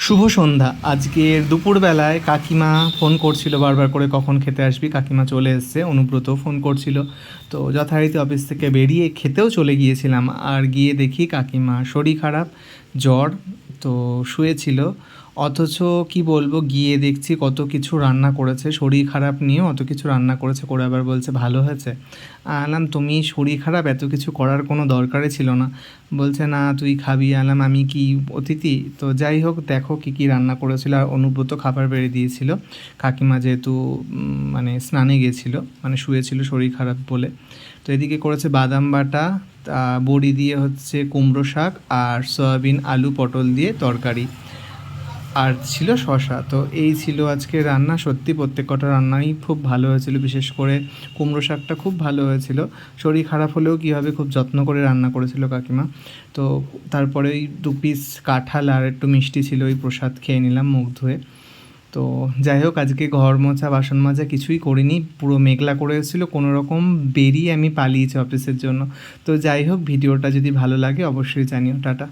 শুভ সন্ধ্যা। আজকের দুপুরবেলায় কাকিমা ফোন করছিল বারবার করে, কখন খেতে আসবি। কাকিমা চলে এসছে, অনুব্রতও ফোন করছিল। তো যথারীতি অফিস থেকে বেরিয়ে খেতেও চলে গিয়েছিলাম, আর গিয়ে দেখি কাকিমা শরীর খারাপ, জ্বর। তো শুয়েছিল। অথচ কি বলবো, গিয়ে দেখছি কত কিছু রান্না করেছে, শরীর খারাপ নিয়েও অত কিছু রান্না করেছে, করে আবার বলছে ভালো হয়েছে। আলাম তুমি শরীর খারাপ, এত কিছু করার কোনো দরকারই ছিল না। বলছে না তুই খাবি। আলাম আমি কি অতিথি? তো যাই হোক, দেখো কী কী রান্না করেছিল। আর অনুব্রত খাবার বেড়ে দিয়েছিল, কাকিমা যেহেতু মানে স্নানে গিয়েছিল, মানে শুয়েছিল শরীর খারাপ বলে। তো এদিকে করেছে বাদাম বাটা, বড়ি দিয়ে হচ্ছে কুমড়ো শাক, আর সয়াবিন আলু পটল দিয়ে তরকারি, আর ছিল শসা। তো এই ছিল আজকে রান্না। সত্যি প্রত্যেক কটা রান্নাই খুব ভালো হয়েছিল, বিশেষ করে কুমড়ো শাকটা খুব ভালো হয়েছিল। শরীর খারাপ হলেও কী হবে, খুব যত্ন করে রান্না করেছিল কাকিমা। তো তারপরে ওই 2 পিস কাঁঠাল আর একটু মিষ্টি ছিল, ওই প্রসাদ খেয়ে নিলাম মুখ ধুয়ে। তো যাই হোক, আজকে ঘর মোছা বাসন মাজা কিছুই করিনি, পুরো মেঘলা করে এসেছিলো, কোনো রকম বেরিয়ে আমি পালিয়েছি অফিসের জন্য। তো যাই হোক, ভিডিওটা যদি ভালো লাগে অবশ্যই জানিও। টাটা।